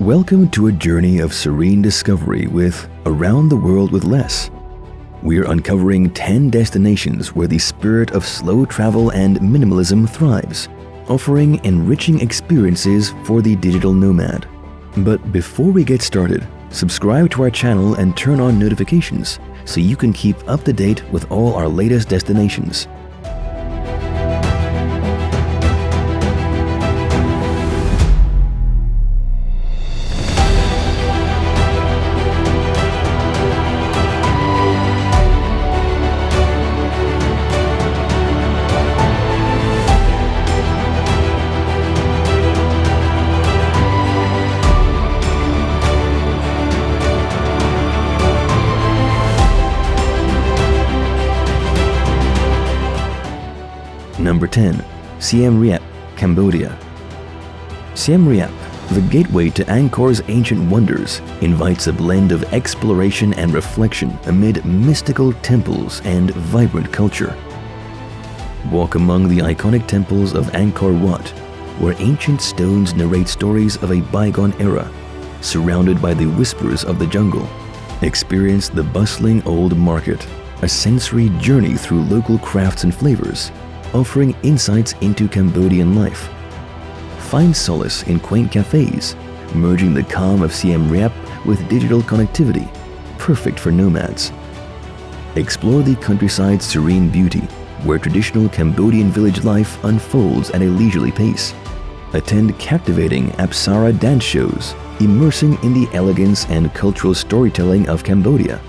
Welcome to a journey of serene discovery with Around the World with Less. We're uncovering 10 destinations where the spirit of slow travel and minimalism thrives, offering enriching experiences for the digital nomad. But before we get started, subscribe to our channel and turn on notifications so you can keep up to date with all our latest destinations. Number 10. Siem Reap, Cambodia. Siem Reap, the gateway to Angkor's ancient wonders, invites a blend of exploration and reflection amid mystical temples and vibrant culture. Walk among the iconic temples of Angkor Wat, where ancient stones narrate stories of a bygone era, surrounded by the whispers of the jungle. Experience the bustling old market, a sensory journey through local crafts and flavors, offering insights into Cambodian life. Find solace in quaint cafes, merging the calm of Siem Reap with digital connectivity, perfect for nomads. Explore the countryside's serene beauty, where traditional Cambodian village life unfolds at a leisurely pace. Attend captivating Apsara dance shows, immersing in the elegance and cultural storytelling of Cambodia.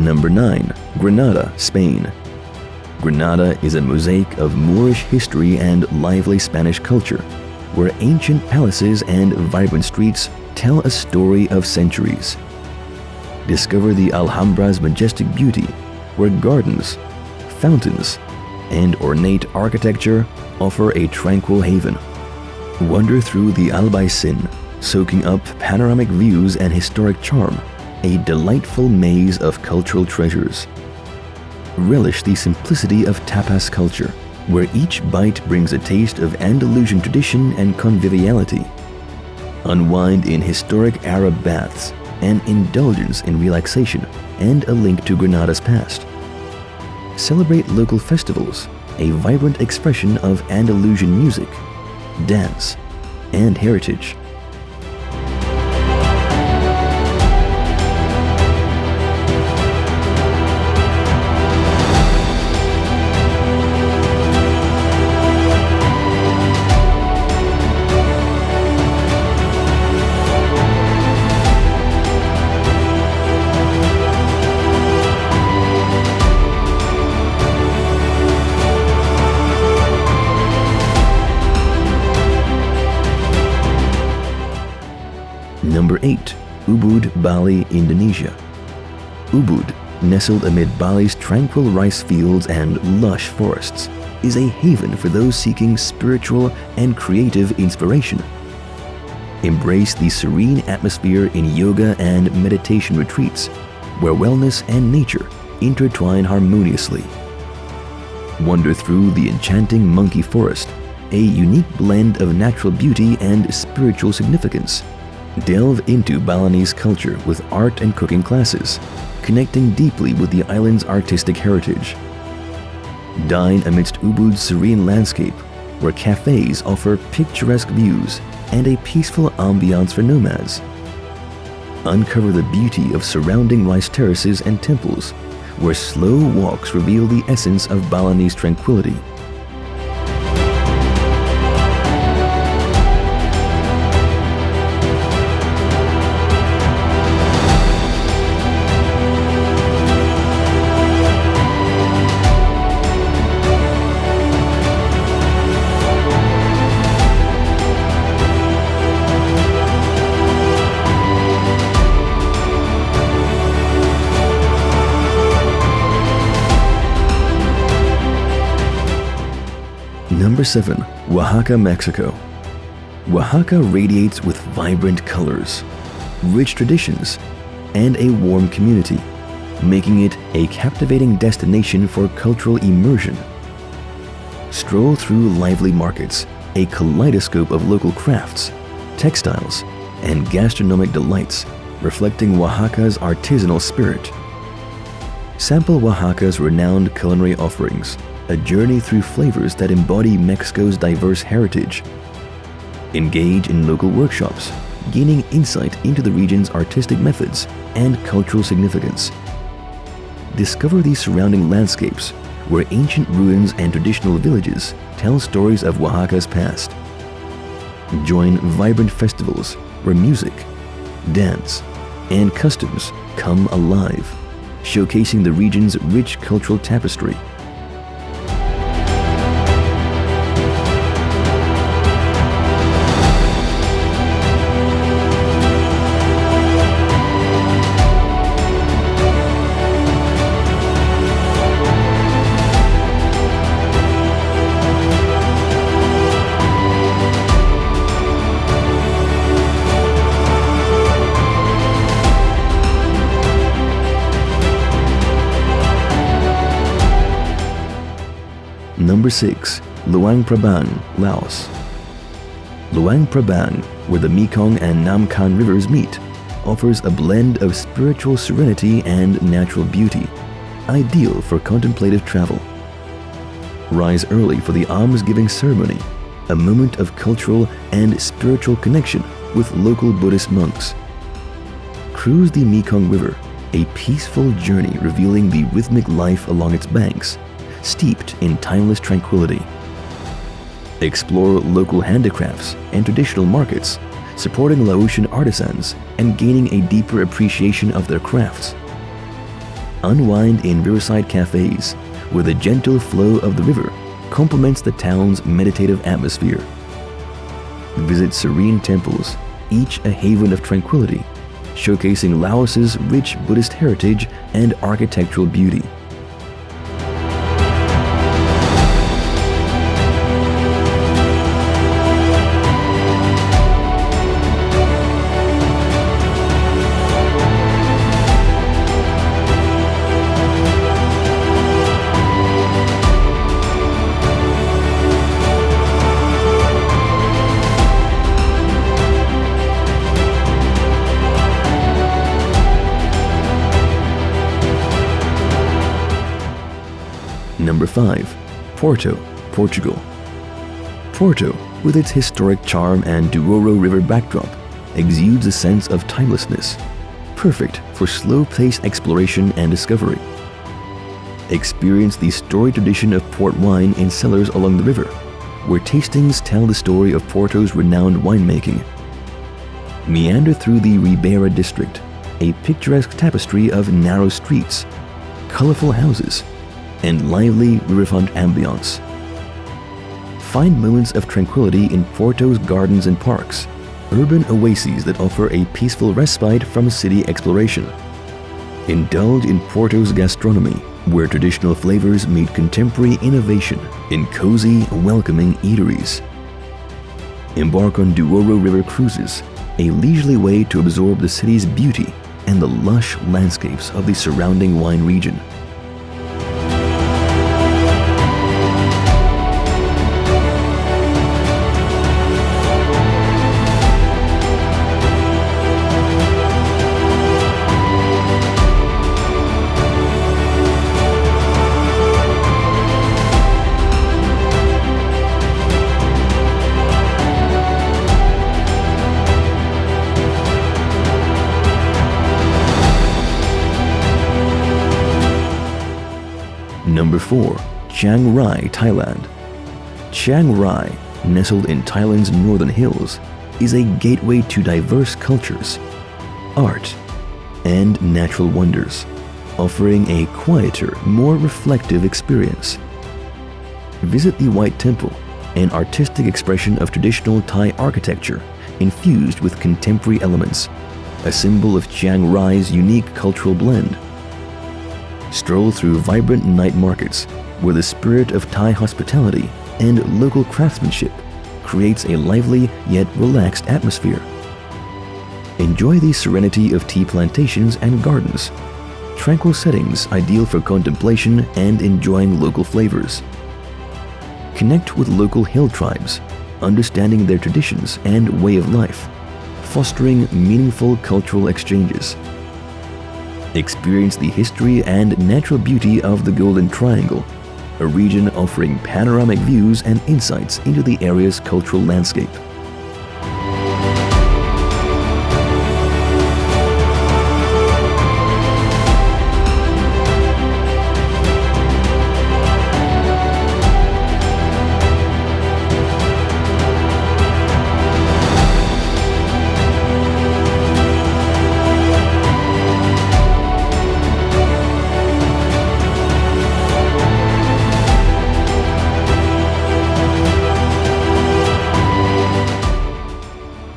Number 9. Granada, Spain. Granada is a mosaic of Moorish history and lively Spanish culture, where ancient palaces and vibrant streets tell a story of centuries. Discover the Alhambra's majestic beauty, where gardens, fountains, and ornate architecture offer a tranquil haven. Wander through the Albaycin, soaking up panoramic views and historic charm, a delightful maze of cultural treasures. Relish the simplicity of tapas culture, where each bite brings a taste of Andalusian tradition and conviviality. Unwind in historic Arab baths, an indulgence in relaxation, and a link to Granada's past. Celebrate local festivals, a vibrant expression of Andalusian music, dance, and heritage. Number 8. Ubud, Bali, Indonesia. Ubud, nestled amid Bali's tranquil rice fields and lush forests, is a haven for those seeking spiritual and creative inspiration. Embrace the serene atmosphere in yoga and meditation retreats, where wellness and nature intertwine harmoniously. Wander through the enchanting monkey forest, a unique blend of natural beauty and spiritual significance. Delve into Balinese culture with art and cooking classes, connecting deeply with the island's artistic heritage. Dine amidst Ubud's serene landscape, where cafes offer picturesque views and a peaceful ambiance for nomads. Uncover the beauty of surrounding rice terraces and temples, where slow walks reveal the essence of Balinese tranquility. Number 7. Oaxaca, Mexico. Oaxaca radiates with vibrant colors, rich traditions, and a warm community, making it a captivating destination for cultural immersion. Stroll through lively markets, a kaleidoscope of local crafts, textiles, and gastronomic delights, reflecting Oaxaca's artisanal spirit. Sample Oaxaca's renowned culinary offerings, a journey through flavors that embody Mexico's diverse heritage. Engage in local workshops, gaining insight into the region's artistic methods and cultural significance. Discover the surrounding landscapes, where ancient ruins and traditional villages tell stories of Oaxaca's past. Join vibrant festivals where music, dance, and customs come alive, showcasing the region's rich cultural tapestry. Number 6. Luang Prabang, Laos. Luang Prabang, where the Mekong and Nam Khan rivers meet, offers a blend of spiritual serenity and natural beauty, ideal for contemplative travel. Rise early for the alms-giving ceremony, a moment of cultural and spiritual connection with local Buddhist monks. Cruise the Mekong River, a peaceful journey revealing the rhythmic life along its banks, steeped in timeless tranquility. Explore local handicrafts and traditional markets, supporting Laotian artisans and gaining a deeper appreciation of their crafts. Unwind in riverside cafes, where the gentle flow of the river complements the town's meditative atmosphere. Visit serene temples, each a haven of tranquility, showcasing Laos's rich Buddhist heritage and architectural beauty. Number 5. Porto, Portugal. Porto, with its historic charm and Douro River backdrop, exudes a sense of timelessness, perfect for slow-paced exploration and discovery. Experience the storied tradition of port wine in cellars along the river, where tastings tell the story of Porto's renowned winemaking. Meander through the Ribeira district, a picturesque tapestry of narrow streets, colorful houses, and lively riverfront ambience. Find moments of tranquility in Porto's gardens and parks, urban oases that offer a peaceful respite from city exploration. Indulge in Porto's gastronomy, where traditional flavors meet contemporary innovation in cozy, welcoming eateries. Embark on Douro River cruises, a leisurely way to absorb the city's beauty and the lush landscapes of the surrounding wine region. Number 4. Chiang Rai, Thailand. Chiang Rai, nestled in Thailand's northern hills, is a gateway to diverse cultures, art, and natural wonders, offering a quieter, more reflective experience. Visit the White Temple, an artistic expression of traditional Thai architecture infused with contemporary elements, a symbol of Chiang Rai's unique cultural blend. Stroll through vibrant night markets, where the spirit of Thai hospitality and local craftsmanship creates a lively yet relaxed atmosphere. Enjoy the serenity of tea plantations and gardens, tranquil settings ideal for contemplation and enjoying local flavors. Connect with local hill tribes, understanding their traditions and way of life, fostering meaningful cultural exchanges. Experience the history and natural beauty of the Golden Triangle, a region offering panoramic views and insights into the area's cultural landscape.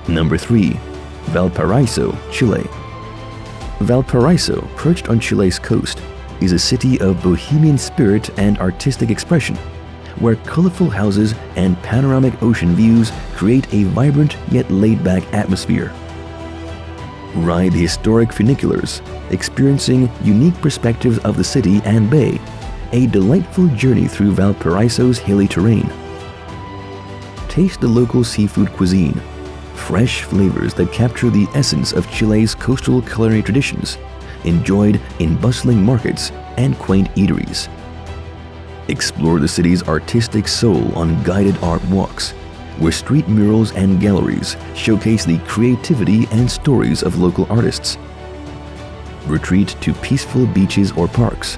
Number 3. Valparaiso, Chile. Valparaiso, perched on Chile's coast, is a city of bohemian spirit and artistic expression, where colorful houses and panoramic ocean views create a vibrant yet laid-back atmosphere. Ride the historic funiculars, experiencing unique perspectives of the city and bay, a delightful journey through Valparaiso's hilly terrain. Taste the local seafood cuisine, fresh flavors that capture the essence of Chile's coastal culinary traditions, enjoyed in bustling markets and quaint eateries. Explore the city's artistic soul on guided art walks, where street murals and galleries showcase the creativity and stories of local artists. Retreat to peaceful beaches or parks,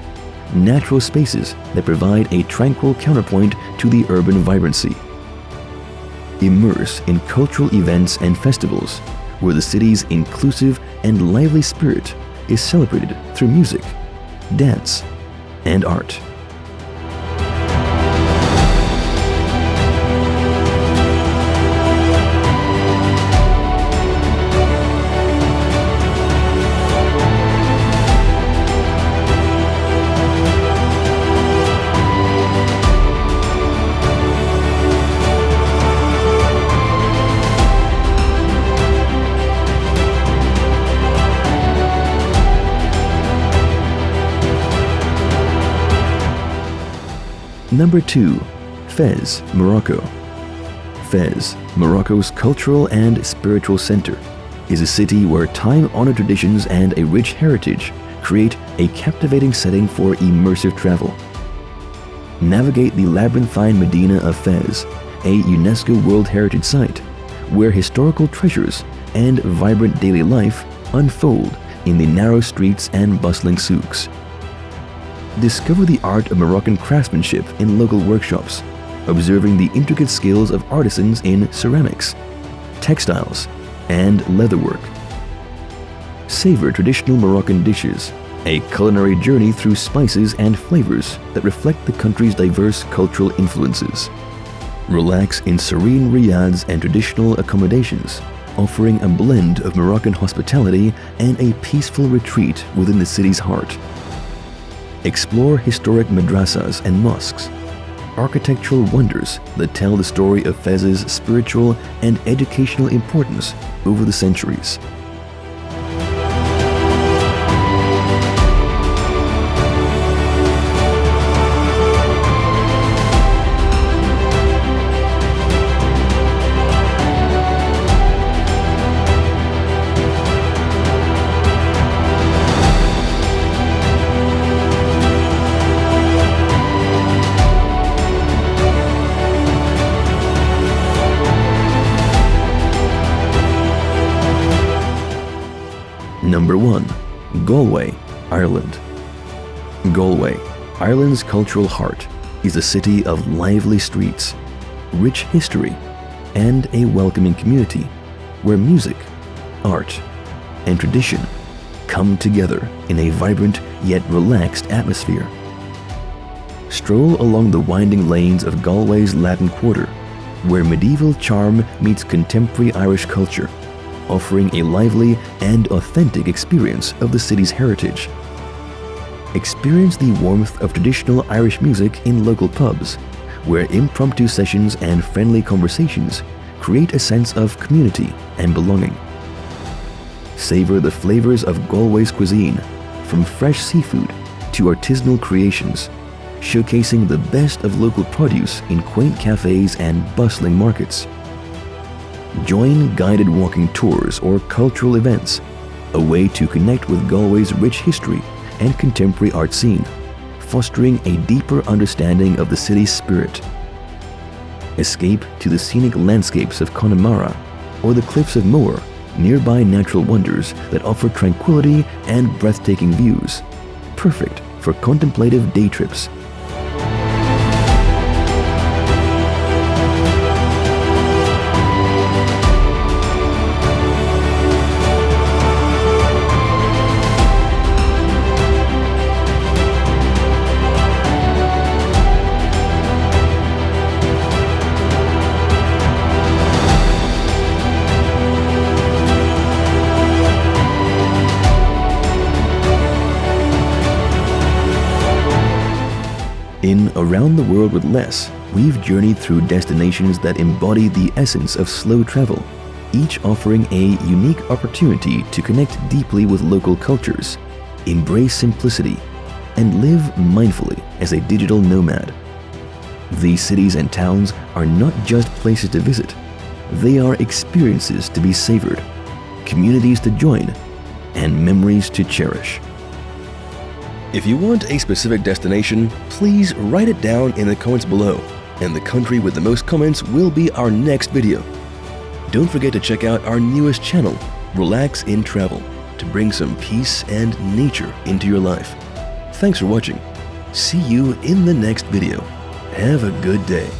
natural spaces that provide a tranquil counterpoint to the urban vibrancy. Immerse in cultural events and festivals, where the city's inclusive and lively spirit is celebrated through music, dance, and art. Number 2. Fez, Morocco. Fez, Morocco's cultural and spiritual center, is a city where time-honored traditions and a rich heritage create a captivating setting for immersive travel. Navigate the labyrinthine Medina of Fez, a UNESCO World Heritage Site, where historical treasures and vibrant daily life unfold in the narrow streets and bustling souks. Discover the art of Moroccan craftsmanship in local workshops, observing the intricate skills of artisans in ceramics, textiles, and leatherwork. Savor traditional Moroccan dishes, a culinary journey through spices and flavors that reflect the country's diverse cultural influences. Relax in serene riads and traditional accommodations, offering a blend of Moroccan hospitality and a peaceful retreat within the city's heart. Explore historic madrasas and mosques, architectural wonders that tell the story of Fez's spiritual and educational importance over the centuries. Number 1. Galway, Ireland. Galway, Ireland's cultural heart, is a city of lively streets, rich history, and a welcoming community where music, art, and tradition come together in a vibrant yet relaxed atmosphere. Stroll along the winding lanes of Galway's Latin Quarter, where medieval charm meets contemporary Irish culture, offering a lively and authentic experience of the city's heritage. Experience the warmth of traditional Irish music in local pubs, where impromptu sessions and friendly conversations create a sense of community and belonging. Savor the flavors of Galway's cuisine, from fresh seafood to artisanal creations, showcasing the best of local produce in quaint cafes and bustling markets. Join guided walking tours or cultural events, a way to connect with Galway's rich history and contemporary art scene, fostering a deeper understanding of the city's spirit. Escape to the scenic landscapes of Connemara or the cliffs of Moher, nearby natural wonders that offer tranquility and breathtaking views, perfect for contemplative day trips. In Around the World with Less, we've journeyed through destinations that embody the essence of slow travel, each offering a unique opportunity to connect deeply with local cultures, embrace simplicity, and live mindfully as a digital nomad. These cities and towns are not just places to visit, they are experiences to be savored, communities to join, and memories to cherish. If you want a specific destination, please write it down in the comments below, and the country with the most comments will be our next video. Don't forget to check out our newest channel, Relax in Travel, to bring some peace and nature into your life. Thanks for watching. See you in the next video. Have a good day.